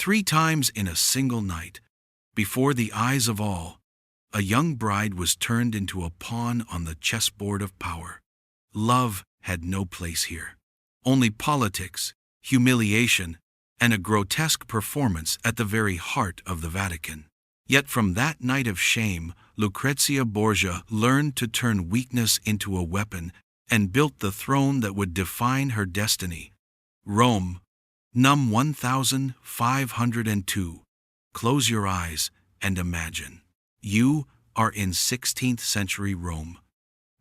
3 times in a single night, before the eyes of all, a young bride was turned into a pawn on the chessboard of power. Love had no place here. Only politics, humiliation, and a grotesque performance at the very heart of the Vatican. Yet from that night of shame, Lucrezia Borgia learned to turn weakness into a weapon and built the throne that would define her destiny. Rome, Num 1502. Close your eyes and imagine. You are in 16th century Rome,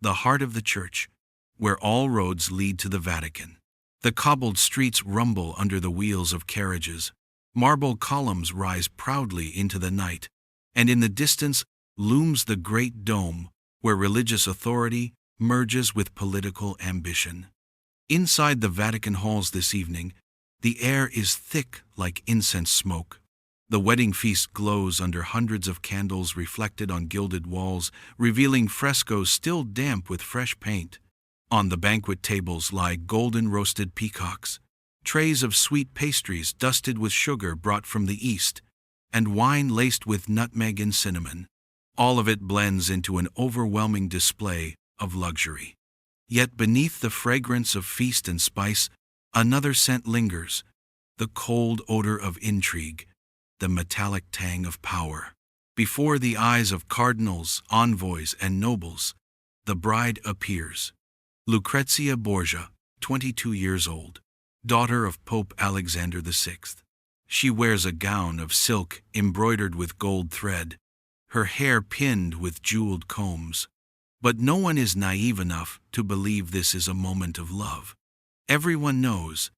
the heart of the church, where all roads lead to the Vatican. The cobbled streets rumble under the wheels of carriages, marble columns rise proudly into the night, and in the distance looms the great dome where religious authority merges with political ambition. Inside the Vatican halls this evening, the air is thick like incense smoke. The wedding feast glows under hundreds of candles reflected on gilded walls, revealing frescoes still damp with fresh paint. On the banquet tables lie golden roasted peacocks, trays of sweet pastries dusted with sugar brought from the east, and wine laced with nutmeg and cinnamon. All of it blends into an overwhelming display of luxury. Yet beneath the fragrance of feast and spice, another scent lingers, the cold odor of intrigue, the metallic tang of power. Before the eyes of cardinals, envoys, and nobles, the bride appears. Lucrezia Borgia, 22 years old, daughter of Pope Alexander VI. She wears a gown of silk embroidered with gold thread, her hair pinned with jeweled combs. But no one is naive enough to believe this is a moment of love. Everyone knows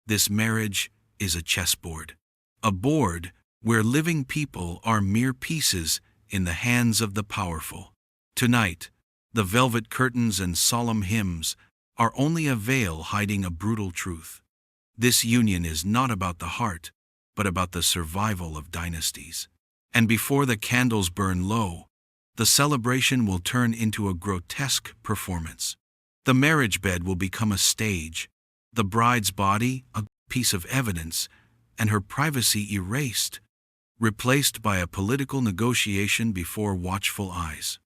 this marriage is a chessboard, a board where living people are mere pieces in the hands of the powerful. Tonight, the velvet curtains and solemn hymns are only a veil hiding a brutal truth. This union is not about the heart, but about the survival of dynasties. And before the candles burn low, the celebration will turn into a grotesque performance. The marriage bed will become a stage, the bride's body a piece of evidence, and her privacy erased, replaced by a political negotiation before watchful eyes.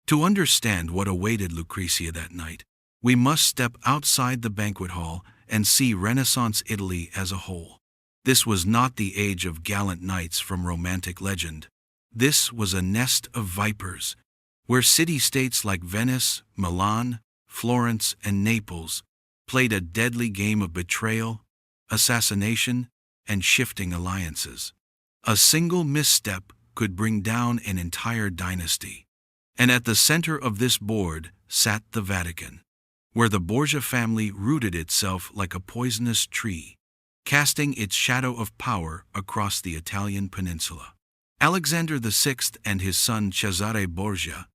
To understand what awaited Lucrezia that night, we must step outside the banquet hall and see Renaissance Italy as a whole. This was not the age of gallant knights from romantic legend. This was a nest of vipers, where city-states like Venice, Milan, Florence, and Naples played a deadly game of betrayal, assassination, and shifting alliances. A single misstep could bring down an entire dynasty. And at the center of this board sat the Vatican, where the Borgia family rooted itself like a poisonous tree, casting its shadow of power across the Italian peninsula. Alexander VI and his son Cesare Borgia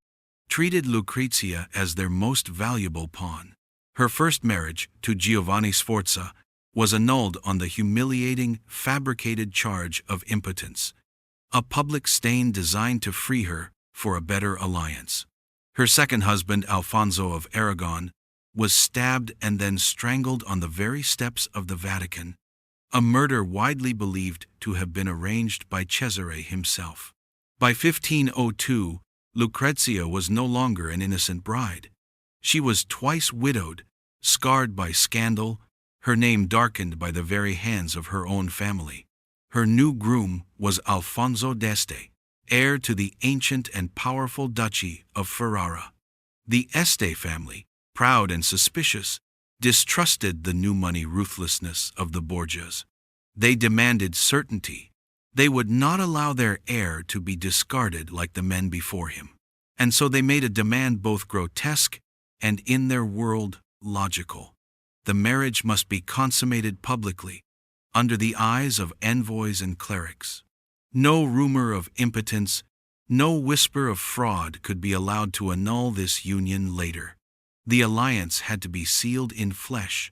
treated Lucrezia as their most valuable pawn. Her first marriage, to Giovanni Sforza, was annulled on the humiliating, fabricated charge of impotence, a public stain designed to free her for a better alliance. Her second husband, Alfonso of Aragon, was stabbed and then strangled on the very steps of the Vatican, a murder widely believed to have been arranged by Cesare himself. By 1502, Lucrezia was no longer an innocent bride. She was twice widowed, scarred by scandal, her name darkened by the very hands of her own family. Her new groom was Alfonso d'Este, heir to the ancient and powerful duchy of Ferrara. The Este family, proud and suspicious, distrusted the new money ruthlessness of the Borgias. They demanded certainty. They would not allow their heir to be discarded like the men before him. And so they made a demand both grotesque and, in their world, logical. The marriage must be consummated publicly, under the eyes of envoys and clerics. No rumor of impotence, no whisper of fraud could be allowed to annul this union later. The alliance had to be sealed in flesh,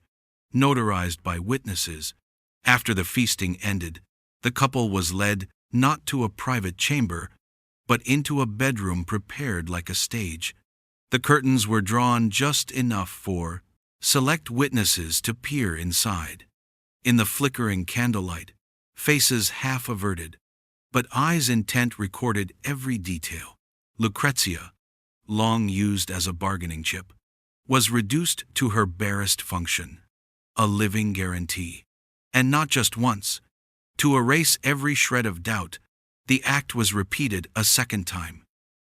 notarized by witnesses. After the feasting ended, the couple was led not to a private chamber, but into a bedroom prepared like a stage. The curtains were drawn just enough for select witnesses to peer inside. In the flickering candlelight, faces half averted, but eyes intent recorded every detail. Lucrezia, long used as a bargaining chip, was reduced to her barest function, a living guarantee. And not just once. To erase every shred of doubt, the act was repeated a second time,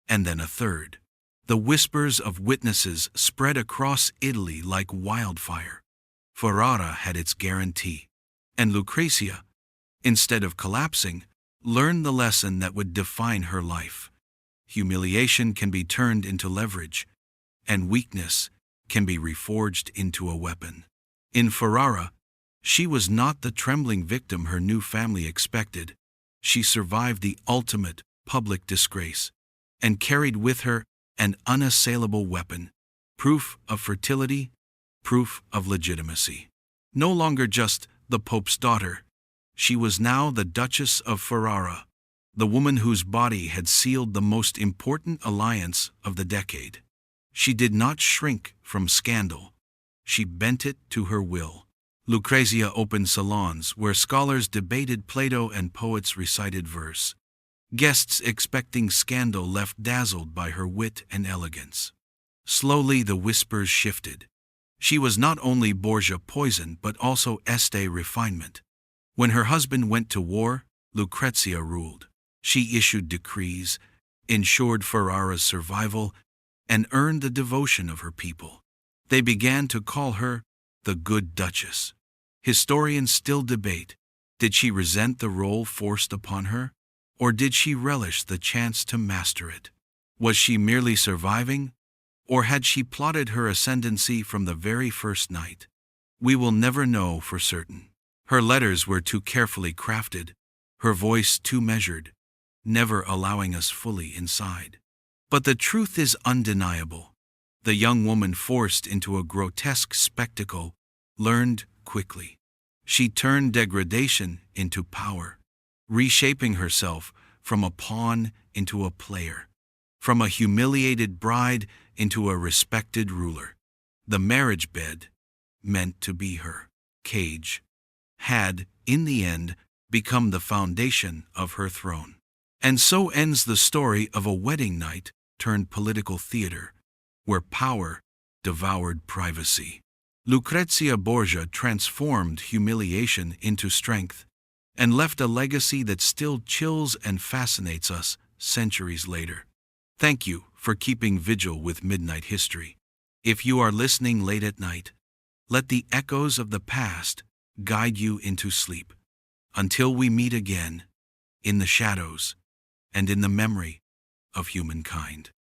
and then a third. The whispers of witnesses spread across Italy like wildfire. Ferrara had its guarantee, and Lucrezia, instead of collapsing, learned the lesson that would define her life. Humiliation can be turned into leverage, and weakness can be reforged into a weapon. In Ferrara, she was not the trembling victim her new family expected. She survived the ultimate public disgrace and carried with her an unassailable weapon, proof of fertility, proof of legitimacy. No longer just the Pope's daughter, she was now the Duchess of Ferrara, the woman whose body had sealed the most important alliance of the decade. She did not shrink from scandal. She bent it to her will. Lucrezia opened salons where scholars debated Plato and poets recited verse. Guests expecting scandal left dazzled by her wit and elegance. Slowly the whispers shifted. She was not only Borgia poison but also Este refinement. When her husband went to war, Lucrezia ruled. She issued decrees, ensured Ferrara's survival, and earned the devotion of her people. They began to call her the Good Duchess. Historians still debate, did she resent the role forced upon her, or did she relish the chance to master it? Was she merely surviving, or had she plotted her ascendancy from the very first night? We will never know for certain. Her letters were too carefully crafted, her voice too measured, never allowing us fully inside. But the truth is undeniable. The young woman forced into a grotesque spectacle learned quickly. She turned degradation into power, reshaping herself from a pawn into a player, from a humiliated bride into a respected ruler. The marriage bed, meant to be her cage, had, in the end, become the foundation of her throne. And so ends the story of a wedding night turned political theater, where power devoured privacy. Lucrezia Borgia transformed humiliation into strength and left a legacy that still chills and fascinates us centuries later. Thank you for keeping vigil with Midnight History. If you are listening late at night, let the echoes of the past guide you into sleep. Until we meet again, in the shadows and in the memory of humankind.